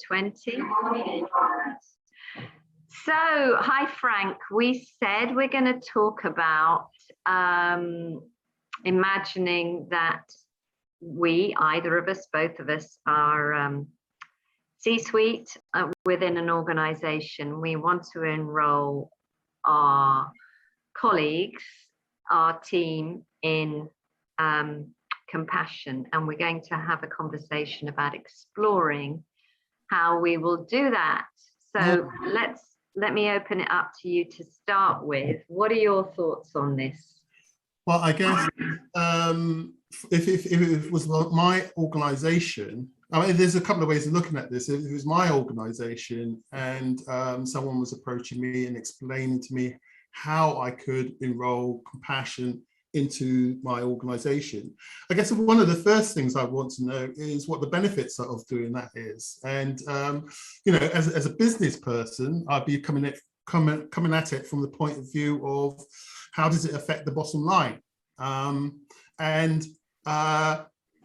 20. So, hi Frank, we said we're going to talk about imagining that we, either of us, both of us, are C-suite within an organization. We want to enroll our colleagues, our team in compassion, and we're going to have a conversation about exploring how we will do that. So let me open it up to you to start with. What are your thoughts on this? Well, I guess if it was my organization, I mean, there's a couple of ways of looking at this. If it was my organization and someone was approaching me and explaining to me how I could enroll compassion into my organization, I guess one of the first things I want to know is what the benefits of doing that is. And you know, as a business person, I'd be coming at it from the point of view of how does it affect the bottom line,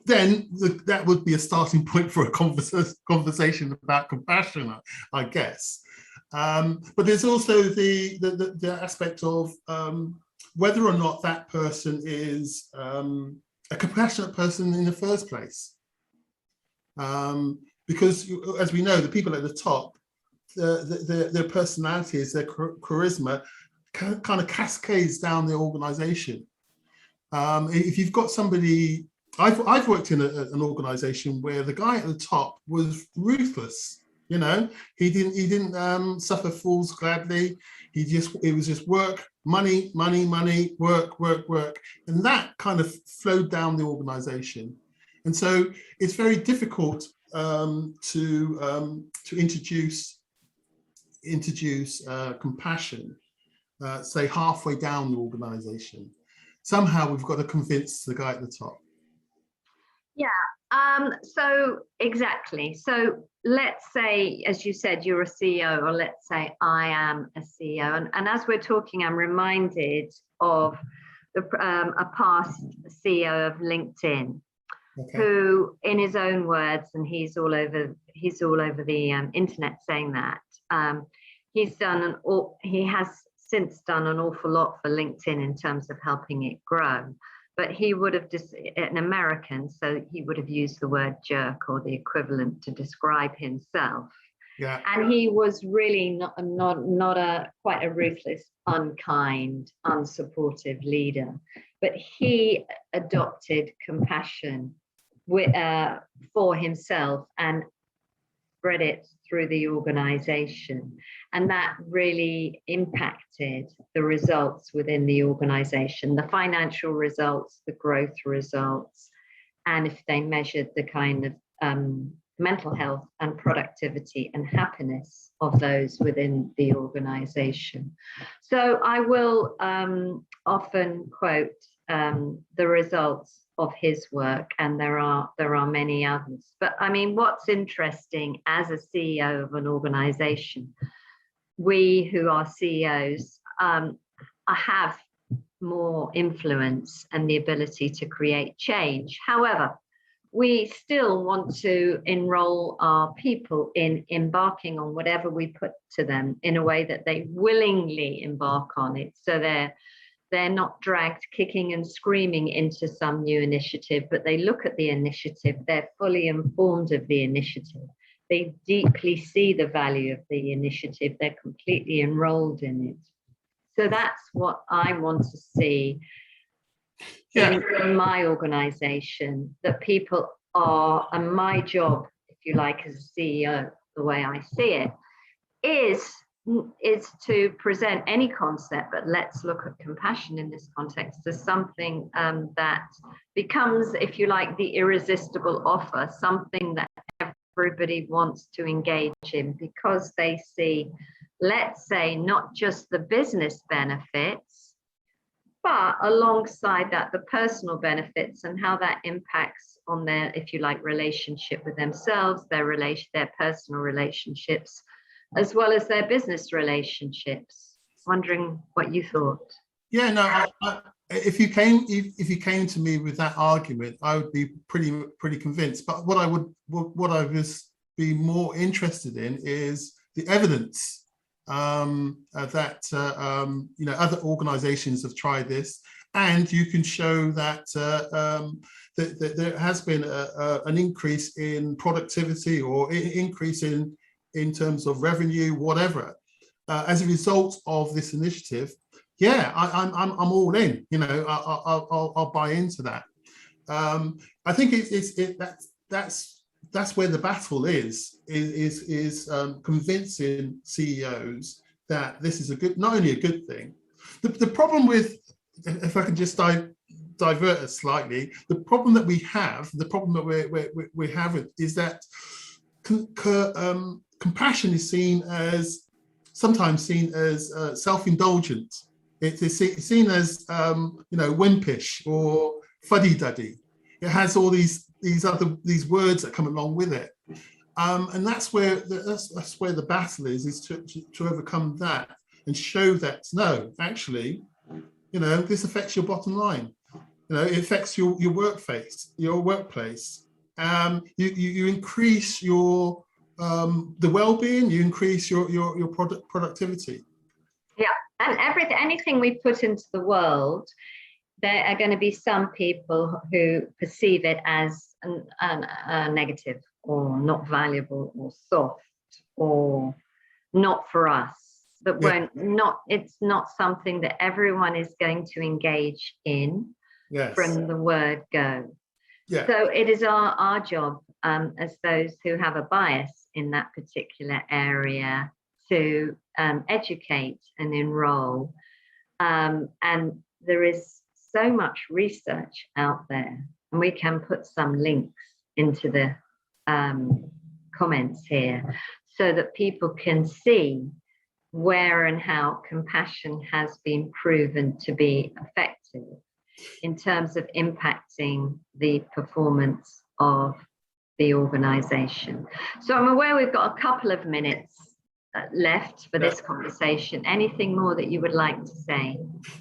then that would be a starting point for a conversation about compassion, I guess. But there's also the aspect of whether or not that person is a compassionate person in the first place. Because as we know, the people at the top, their personalities, their charisma kind of cascades down the organization. If you've got somebody, I've worked in an organization where the guy at the top was ruthless. You know, he didn't suffer fools gladly. It was just work, money, work, and that kind of flowed down the organization. And so it's very difficult to introduce compassion, say halfway down the organization. Somehow we've got to convince the guy at the top. Yeah. So exactly. So let's say, as you said, you're a CEO, or let's say I am a CEO. And as we're talking, I'm reminded of a past CEO of LinkedIn, okay, who, in his own words, and he's all over the internet saying that, he has since done an awful lot for LinkedIn in terms of helping it grow. But he would have an American, so he would have used the word jerk or the equivalent to describe himself. Yeah. And he was really not quite a ruthless, unkind, unsupportive leader. But he adopted compassion for himself and spread it through the organization. And that really impacted the results within the organization, the financial results, the growth results, and if they measured the kind of mental health and productivity and happiness of those within the organization. So I will often quote the results of his work, and there are many others. But I mean, what's interesting as a CEO of an organization, we who are CEOs have more influence and the ability to create change. However, we still want to enroll our people in embarking on whatever we put to them in a way that they willingly embark on it. So they're not dragged kicking and screaming into some new initiative, but they look at the initiative, they're fully informed of the initiative. They deeply see the value of the initiative, they're completely enrolled in it. So that's what I want to see in my organization, that people are, and my job, if you like, as a CEO, the way I see it, is to present any concept, but let's look at compassion in this context as something that becomes, if you like, the irresistible offer, something that everybody wants to engage in because they see, let's say, not just the business benefits, but alongside that, the personal benefits and how that impacts on their, if you like, relationship with themselves, their personal relationships, as well as their business relationships. Wondering what you thought. Yeah, no. If you came to me with that argument, I would be pretty convinced. But what I was be more interested in is the evidence that other organizations have tried this, and you can show that, that there has been an increase in productivity or increase in terms of revenue, whatever, as a result of this initiative. Yeah, I'm all in. I'll buy into that. I think that's where the battle is convincing CEOs that this is not only a good thing. The problem with, if I can just divert it slightly, the problem that we have, we have is that compassion is sometimes seen as self-indulgent. It's seen as wimpish or fuddy-duddy. It has all these words that come along with it, and that's where the battle is to overcome that and show that no, actually, this affects your bottom line. It affects your workplace. You increase your the well-being. You increase your productivity. Yeah, and anything we put into the world, there are going to be some people who perceive it as a negative or not valuable or soft or not for us. But it's not something that everyone is going to engage in from the word go. Yeah. So it is our job as those who have a bias in that particular area to educate and enroll. And there is so much research out there, and we can put some links into the comments here so that people can see where and how compassion has been proven to be effective in terms of impacting the performance of the organization. So I'm aware we've got a couple of minutes left for this conversation. Anything more that you would like to say?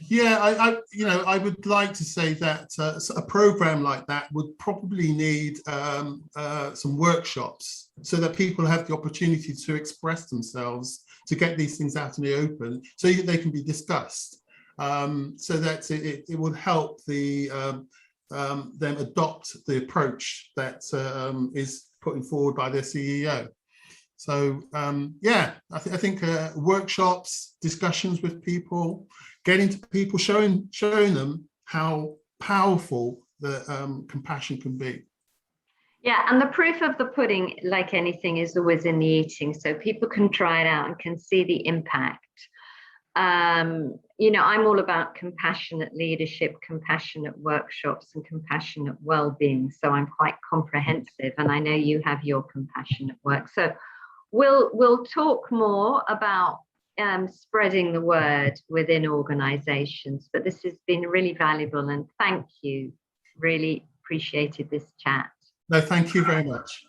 Yeah, I would like to say that a program like that would probably need some workshops so that people have the opportunity to express themselves, to get these things out in the open, so they can be discussed, so that it would help them adopt the approach that is putting forward by their CEO. So I think workshops, discussions with people, getting to people, showing them how powerful the compassion can be. Yeah, and the proof of the pudding, like anything, is always in the eating. So people can try it out and can see the impact. I'm all about compassionate leadership, compassionate workshops, and compassionate well-being. So I'm quite comprehensive, and I know you have your compassionate work. So we'll talk more about spreading the word within organizations, but this has been really valuable, and thank you. Really appreciated this chat. No, thank you very much.